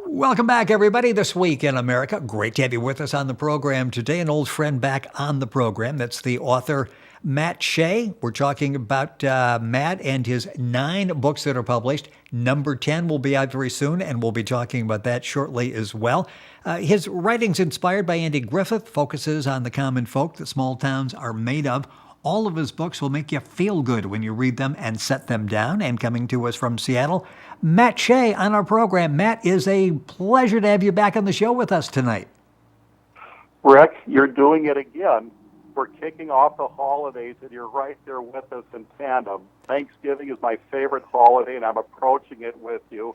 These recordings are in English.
Welcome back, everybody. This Week in America. Great to have you with us on the program today. An old friend back on the program. That's the author, Matt Shea. We're talking about Matt and his 9 books that are published. Number 10 will be out very soon, and we'll be talking about that shortly as well. His writing's inspired by Andy Griffith, focuses on the common folk that small towns are made of. All of his books will make you feel good when you read them and set them down. And coming to us from Seattle, Matt Shea on our program. Matt, is a pleasure to have you back on the show with us tonight. Rick, you're doing it again. We're kicking off the holidays, and you're right there with us in tandem. Thanksgiving is my favorite holiday, and I'm approaching it with you.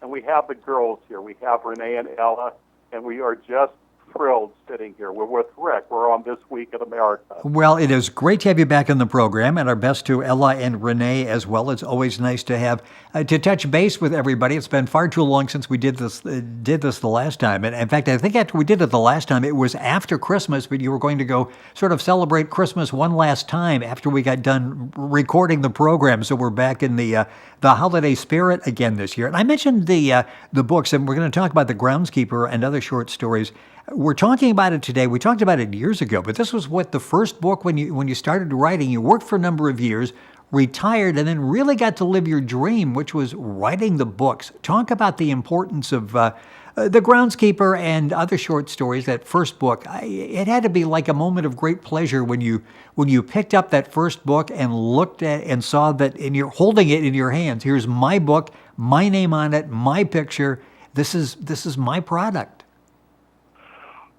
And we have the girls here. We have Renee and Ella, and we are just thrilled sitting here. We're with Rick. We're on This Week in America. Well, it is great to have you back on the program, and our best to Ella and Renee as well. It's always nice to have to touch base with everybody. It's been far too long since we did this the last time. And in fact, I think after we did it the last time, it was after Christmas, but you were going to go sort of celebrate Christmas one last time after we got done recording the program. So we're back in the holiday spirit again this year. And I mentioned the books, and we're going to talk about The Groundskeeper and other short stories. We're talking about it today. We talked about it years ago, but this was what the first book when you started writing. You worked for a number of years, retired, and then really got to live your dream, which was writing the books. Talk about the importance of The Groundskeeper and other short stories. That first book, it had to be like a moment of great pleasure when you picked up that first book and looked at and saw that, and you're holding it in your hands. Here's my book, my name on it, my picture. This is my product.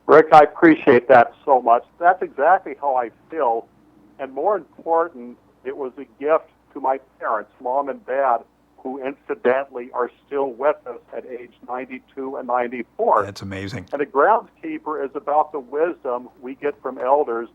Rick, I appreciate that so much. That's exactly how I feel. And more important, it was a gift to my parents, Mom and Dad, who incidentally are still with us at age 92 and 94. That's amazing. And The Groundskeeper is about the wisdom we get from elders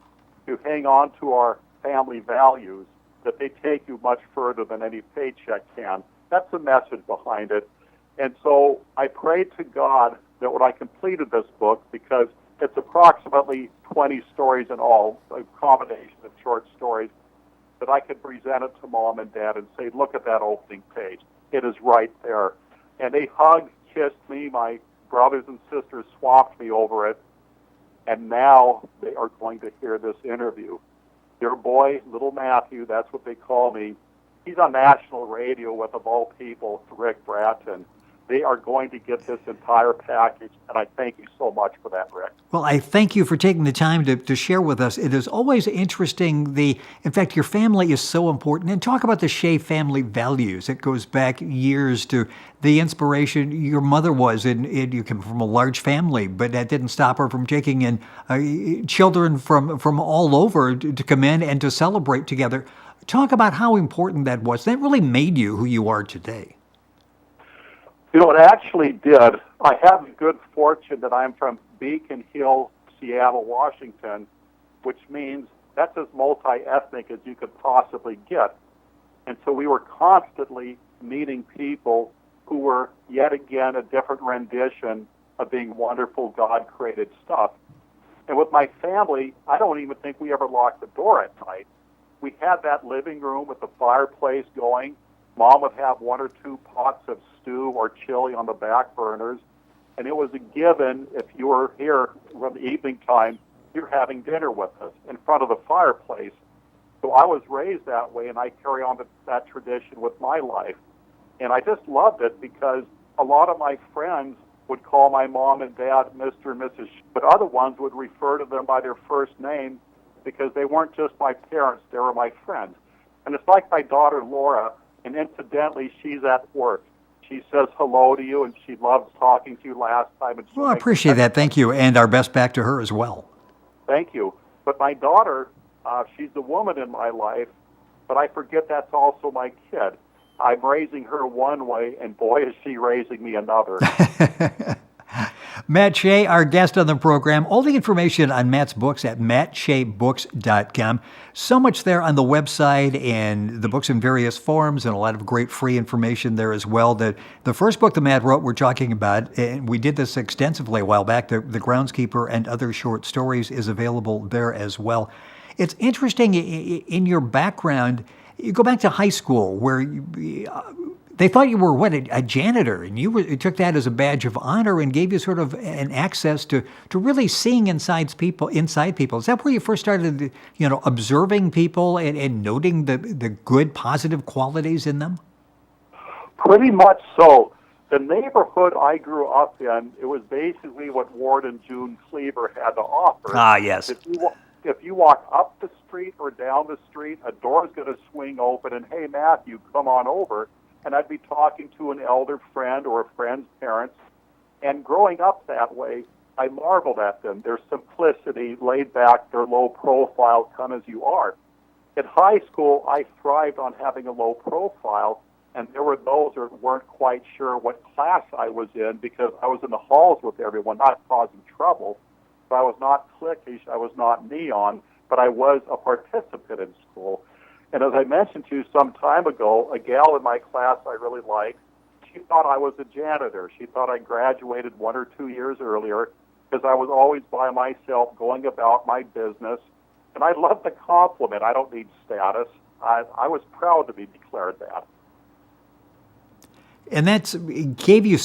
to hang on to our family values, that they take you much further than any paycheck can. That's the message behind it. And so I prayed to God that when I completed this book, because it's approximately 20 stories in all, a combination of short stories, that I could present it to Mom and Dad and say, look at that opening page. It is right there. And they hugged, kissed me. My brothers and sisters swamped me over it. And now they are going to hear this interview. Their boy, little Matthew, that's what they call me, he's on national radio with, of all people, Rick Bratton. They are going to get this entire package, and I thank you so much for that, Rick. Well, I thank you for taking the time to share with us. It is always interesting. In fact, your family is so important. And talk about the Shea family values. It goes back years to the inspiration your mother was. And you come from a large family, but that didn't stop her from taking in children from all over to come in and to celebrate together. Talk about how important that was. That really made you who you are today. You know, it actually did. I have the good fortune that I'm from Beacon Hill, Seattle, Washington, which means that's as multi-ethnic as you could possibly get. And so we were constantly meeting people who were, yet again, a different rendition of being wonderful God-created stuff. And with my family, I don't even think we ever locked the door at night. We had that living room with the fireplace going. Mom would have 1 or 2 pots of stew or chili on the back burners, and it was a given if you were here from the evening time, you're having dinner with us in front of the fireplace. So I was raised that way, and I carry on that tradition with my life. And I just loved it because a lot of my friends would call my mom and dad Mr. and Mrs. But other ones would refer to them by their first name because they weren't just my parents, they were my friends. And it's like my daughter Laura, and incidentally, she's at work. She says hello to you, and she loves talking to you last time. And well, I appreciate that. Thank you. And our best back to her as well. Thank you. But my daughter, she's the woman in my life, but I forget that's also my kid. I'm raising her one way, and boy, is she raising me another. Matt Shea, our guest on the program. All the information on Matt's books at mattsheabooks.com. So much there on the website, and the books in various forms, and a lot of great free information there as well. The first book that Matt wrote, we're talking about, and we did this extensively a while back, the Groundskeeper and Other Short Stories is available there as well. It's interesting in your background, you go back to high school where they thought you were a janitor, and you took that as a badge of honor and gave you sort of an access to really seeing inside people. Is that where you first started, observing people and noting the good, positive qualities in them? Pretty much so. The neighborhood I grew up in, it was basically what Ward and June Cleaver had to offer. Ah, yes. If you walk up the street or down the street, a door's going to swing open, and hey, Matthew, come on over. And I'd be talking to an elder friend or a friend's parents. And growing up that way, I marveled at them. Their simplicity, laid back, their low profile, come as you are. At high school, I thrived on having a low profile, and there were those who weren't quite sure what class I was in because I was in the halls with everyone, not causing trouble. So I was not cliquish, I was not neon, but I was a participant in school. And as I mentioned to you some time ago, a gal in my class I really liked, she thought I was a janitor. She thought I graduated 1 or 2 years earlier because I was always by myself going about my business. And I love the compliment. I don't need status. I was proud to be declared that. And gave you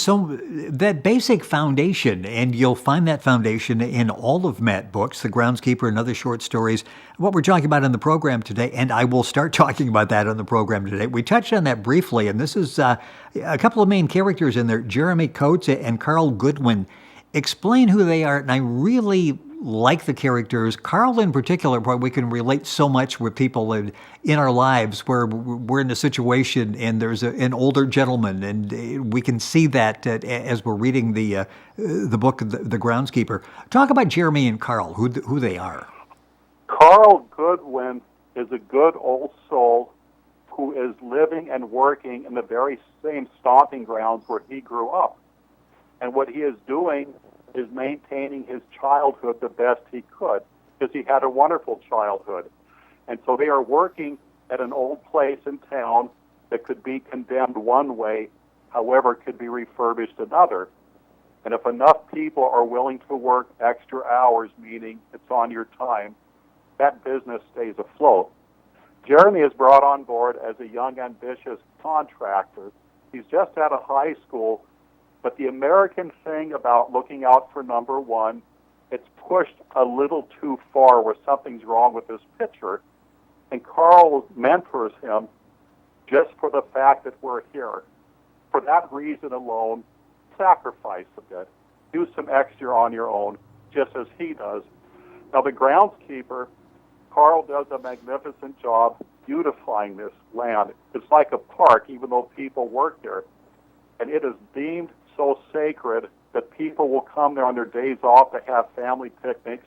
that basic foundation, and you'll find that foundation in all of Matt's books, The Groundskeeper and other short stories, what we're talking about in the program today, and I will start talking about that on the program today. We touched on that briefly, and this is a couple of main characters in there, Jeremy Coates and Carl Goodwin. Explain who they are, and I really like the characters. Carl in particular, where we can relate so much with people in our lives where we're in a situation and there's an older gentleman, and we can see that as we're reading the book, The Groundskeeper. Talk about Jeremy and Carl, who they are. Carl Goodwin is a good old soul who is living and working in the very same stomping grounds where he grew up. And what he is doing is maintaining his childhood the best he could, because he had a wonderful childhood. And so they are working at an old place in town that could be condemned one way, however, could be refurbished another. And if enough people are willing to work extra hours, meaning it's on your time, that business stays afloat. Jeremy is brought on board as a young, ambitious contractor. He's just out of high school. But the American thing about looking out for number one, it's pushed a little too far where something's wrong with this picture. And Carl mentors him just for the fact that we're here. For that reason alone, sacrifice a bit. Do some extra on your own, just as he does. Now, the groundskeeper, Carl does a magnificent job beautifying this land. It's like a park, even though people work there. And it is deemed so sacred that people will come there on their days off to have family picnics.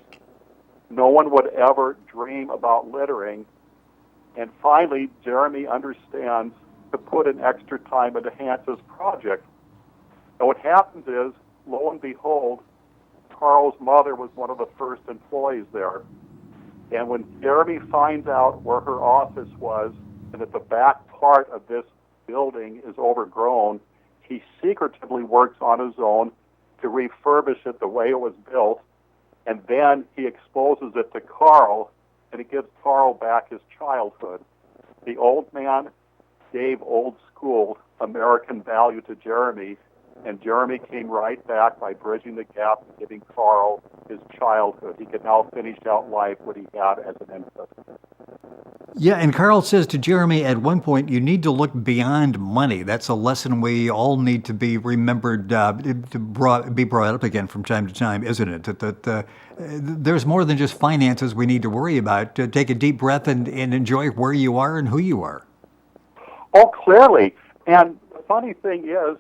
No one would ever dream about littering. And finally, Jeremy understands to put in extra time into Hans's project. And what happens is, lo and behold, Carl's mother was one of the first employees there. And when Jeremy finds out where her office was and that the back part of this building is overgrown, he secretively works on his own to refurbish it the way it was built, and then he exposes it to Carl, and it gives Carl back his childhood. The old man gave old-school American value to Jeremy, and Jeremy came right back by bridging the gap and giving Carl his childhood. He could now finish out life what he had as an infant. Yeah, and Carl says to Jeremy at one point, you need to look beyond money. That's a lesson we all need to be remembered, be brought up again from time to time, isn't it? That there's more than just finances we need to worry about. Take a deep breath and enjoy where you are and who you are. Oh, clearly. And the funny thing is,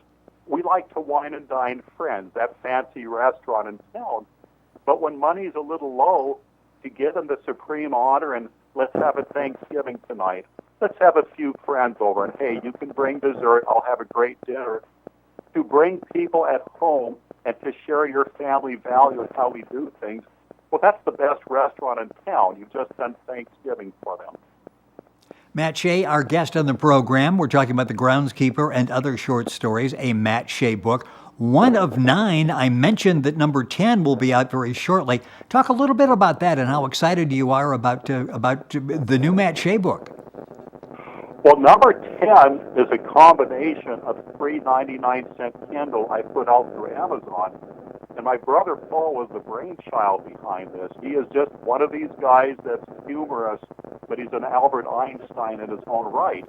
we like to wine and dine friends, that fancy restaurant in town. But when money's a little low, to give them the supreme honor and let's have a Thanksgiving tonight. Let's have a few friends over, and hey, you can bring dessert. I'll have a great dinner. To bring people at home and to share your family value and how we do things, well, that's the best restaurant in town. You've just done Thanksgiving for them. Matt Shea, our guest on the program. We're talking about The Groundskeeper and other short stories, a Matt Shea book. 1 of 9. I mentioned that number 10 will be out very shortly. Talk a little bit about that and how excited you are about the new Matt Shea book. Well, number 10 is a combination of 3.99-cent Kindle I put out through Amazon. And my brother Paul was the brainchild behind this. He is just one of these guys that's humorous, but he's an Albert Einstein in his own right.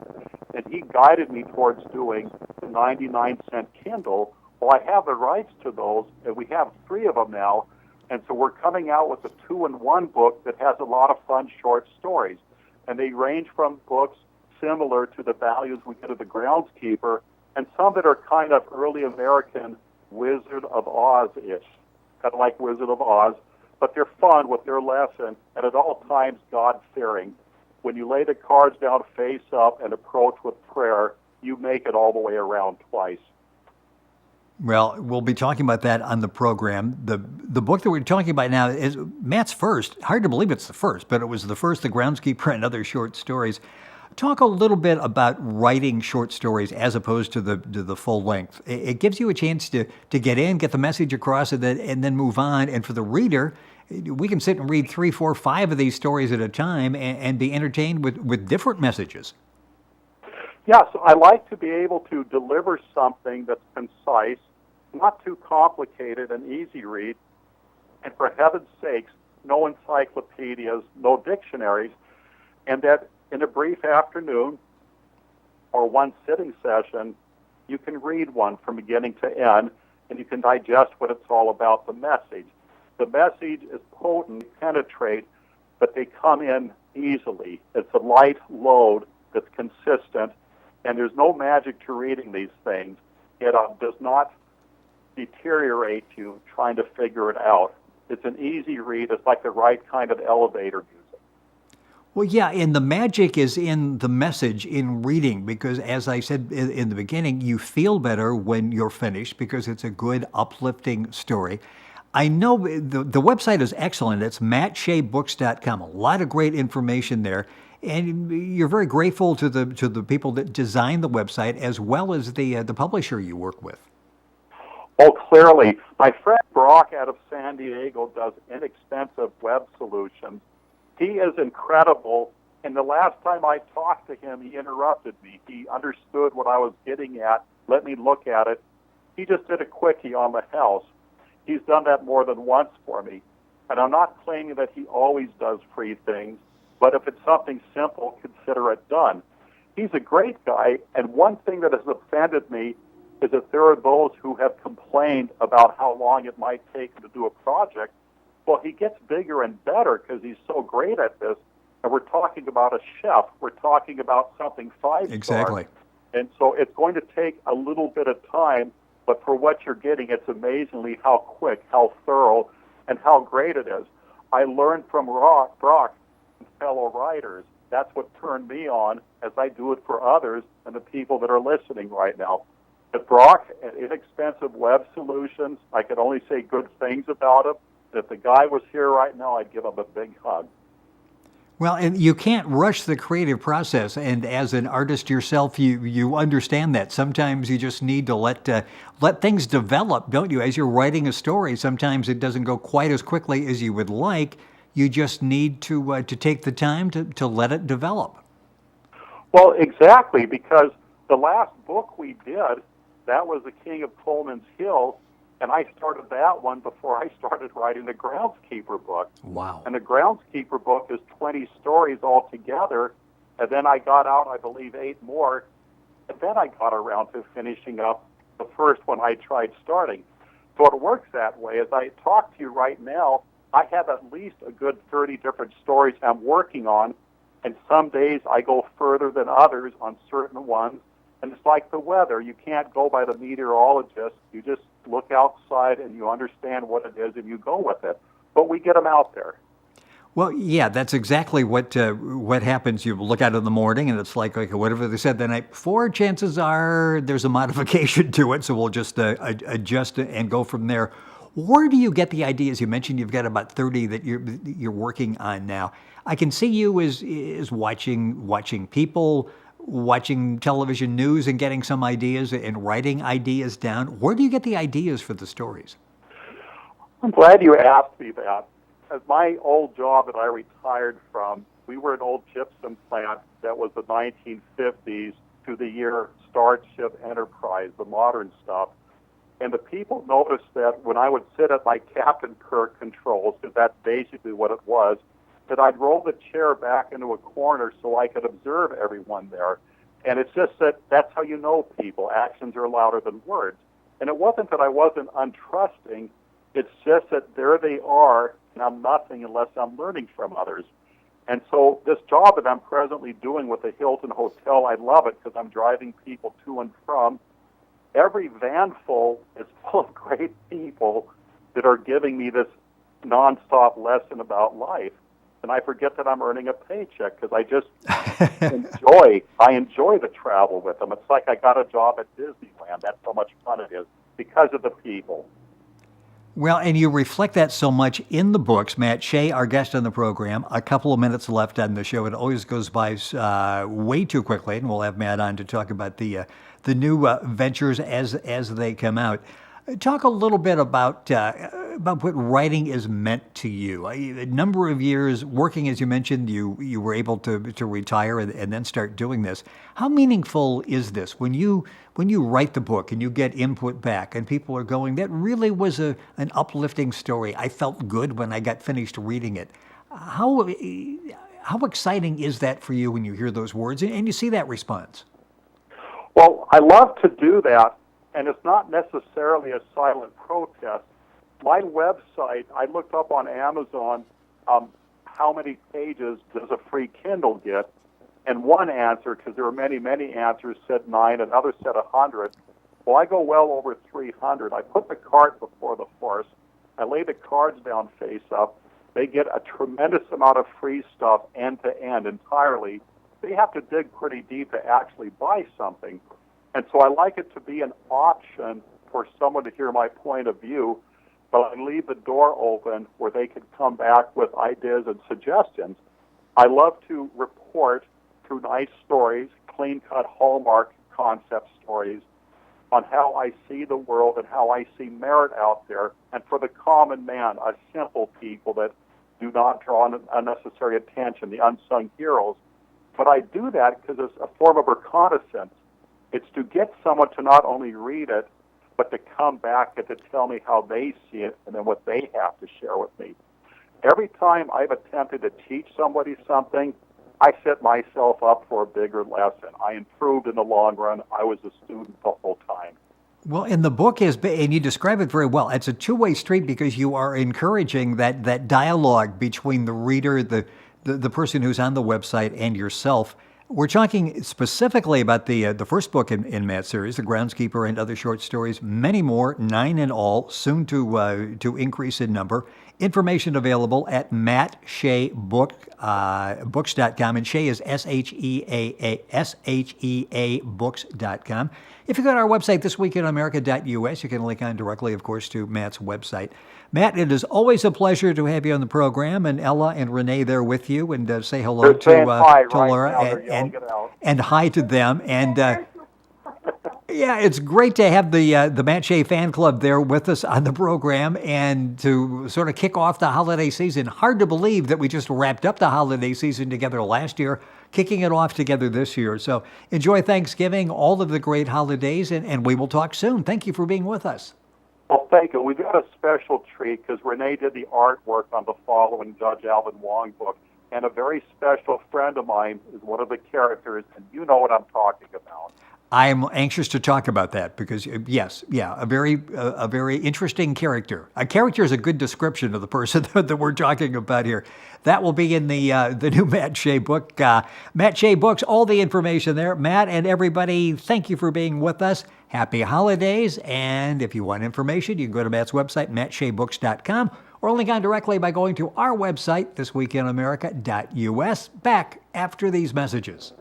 And he guided me towards doing the 99-cent Kindle. Well, I have the rights to those, and we have 3 of them now. And so we're coming out with a 2-in-1 book that has a lot of fun short stories. And they range from books similar to the values we get of the Groundskeeper, and some that are kind of early American Wizard of Oz-ish, kind of like Wizard of Oz, but they're fun with their lesson, and at all times God-fearing. When you lay the cards down face up and approach with prayer, you make it all the way around twice. Well, we'll be talking about that on the program. The book that we're talking about now is Matt's first. Hard to believe it's the first, but it was the first, The Groundskeeper and Other Short Stories. Talk a little bit about writing short stories as opposed to the full length. It gives you a chance to get in, get the message across, and then move on. And for the reader, we can sit and read 3, 4, 5 of these stories at a time and be entertained with different messages. Yeah, so I like to be able to deliver something that's concise, not too complicated, and easy read, and for heaven's sakes, no encyclopedias, no dictionaries, and that in a brief afternoon or one sitting session, you can read one from beginning to end, and you can digest what it's all about, the message. The message is potent, penetrate, but they come in easily. It's a light load that's consistent, and there's no magic to reading these things. It does not deteriorate you trying to figure it out. It's an easy read. It's like the right kind of elevator music. Well, yeah, and the magic is in the message in reading because, as I said in the beginning, you feel better when you're finished because it's a good, uplifting story. I know the website is excellent. It's mattsheabooks.com. A lot of great information there. And you're very grateful to the people that designed the website as well as the publisher you work with. Oh, clearly. My friend Brock out of San Diego does inexpensive web solutions. He is incredible, and the last time I talked to him, he interrupted me. He understood what I was getting at, let me look at it. He just did a quickie on the house. He's done that more than once for me. And I'm not claiming that he always does free things, but if it's something simple, consider it done. He's a great guy, and one thing that has offended me is that there are those who have complained about how long it might take to do a project. Well, he gets bigger and better because he's so great at this. And we're talking about a chef. We're talking about something 5-star. Exactly. And so it's going to take a little bit of time, but for what you're getting, it's amazingly how quick, how thorough, and how great it is. I learned from Brock and fellow writers. That's what turned me on as I do it for others and the people that are listening right now. But Brock, at Inexpensive Web Solutions, I could only say good things about him. If the guy was here right now, I'd give him a big hug. Well, and you can't rush the creative process. And as an artist yourself, you understand that. Sometimes you just need to let things develop, don't you? As you're writing a story, sometimes it doesn't go quite as quickly as you would like. You just need to take the time to let it develop. Well, exactly, because the last book we did, that was The King of Coleman's Hill, and I started that one before I started writing the Groundskeeper book. Wow. And the Groundskeeper book is 20 stories altogether, and then I got out, I believe, 8 more, and then I got around to finishing up the first one I tried starting. So it works that way. As I talk to you right now, I have at least a good 30 different stories I'm working on, and some days I go further than others on certain ones. And it's like the weather. You can't go by the meteorologist. You just look outside and you understand what it is and you go with it. But we get them out there. Well, yeah, that's exactly what happens. You look out in the morning and it's like whatever they said the night before, chances are there's a modification to it. So we'll just adjust it and go from there. Where do you get the ideas? You mentioned you've got about 30 that you're working on now. I can see you as watching people, watching television news and getting some ideas and writing ideas down. Where do you get the ideas for the stories? I'm glad you asked me that. At my old job that I retired from, we were an old gypsum plant, that was the 1950s to the year Starship Enterprise, the modern stuff. And the people noticed that when I would sit at my Captain Kirk controls, because that's basically what it was, that I'd roll the chair back into a corner so I could observe everyone there. And it's just that that's how you know people. Actions are louder than words. And it wasn't that I wasn't untrusting. It's just that there they are, and I'm nothing unless I'm learning from others. And so this job that I'm presently doing with the Hilton Hotel, I love it because I'm driving people to and from. Every van full is full of great people that are giving me this nonstop lesson about life. And I forget that I'm earning a paycheck because I just enjoy the travel with them. It's like I got a job at Disneyland. That's how much fun it is because of the people. Well, and you reflect that so much in the books. Matt Shea, our guest on the program, a couple of minutes left on the show. It always goes by way too quickly, and we'll have Matt on to talk about the new ventures as they come out. Talk a little bit about what writing is meant to you. A number of years working, as you mentioned, you were able to retire and then start doing this. How meaningful is this when you write the book and you get input back and people are going, that really was an uplifting story. I felt good when I got finished reading it. How exciting is that for you when you hear those words and you see that response? Well, I love to do that. And it's not necessarily a silent protest. My website, I looked up on Amazon how many pages does a free Kindle get, and one answer, because there were many, many answers, said 9, another said 100. Well, I go well over 300. I put the cart before the horse. I lay the cards down face up. They get a tremendous amount of free stuff end to end entirely. They have to dig pretty deep to actually buy something. And so I like it to be an option for someone to hear my point of view, but I leave the door open where they can come back with ideas and suggestions. I love to report through nice stories, clean-cut Hallmark concept stories, on how I see the world and how I see merit out there, and for the common man, us simple people that do not draw unnecessary attention, the unsung heroes. But I do that because it's a form of reconnaissance. It's to get someone to not only read it, but to come back and to tell me how they see it and then what they have to share with me. Every time I've attempted to teach somebody something, I set myself up for a bigger lesson. I improved in the long run. I was a student the whole time. Well, and the book is, and you describe it very well, it's a two-way street because you are encouraging that dialogue between the reader, the person who's on the website, and yourself. We're talking specifically about the first book in Matt's series, The Groundskeeper, and other short stories, many more, 9 in all, soon to increase in number. Information available at mattsheabooks.com, and Shea is SHEA books.com. If you go to our website, thisweekinamerica.us, you can link on directly, of course, to Matt's website. Matt, it is always a pleasure to have you on the program, and Ella and Renee there with you, and say hello to Laura and hi to them. And yeah, it's great to have the Matt Shea fan club there with us on the program and to sort of kick off the holiday season. Hard to believe that we just wrapped up the holiday season together last year, kicking it off together this year. So enjoy Thanksgiving, all of the great holidays, and we will talk soon. Thank you for being with us. Well, thank you. We've got a special treat because Renee did the artwork on the following Judge Alvin Wong book, and a very special friend of mine is one of the characters, and you know what I'm talking about. I'm anxious to talk about that because, yes, a very interesting character. A character is a good description of the person that we're talking about here. That will be in the new Matt Shea book. Matt Shea Books, all the information there. Matt and everybody, thank you for being with us. Happy holidays. And if you want information, you can go to Matt's website, mattsheabooks.com, or link on directly by going to our website, thisweekinamerica.us. Back after these messages.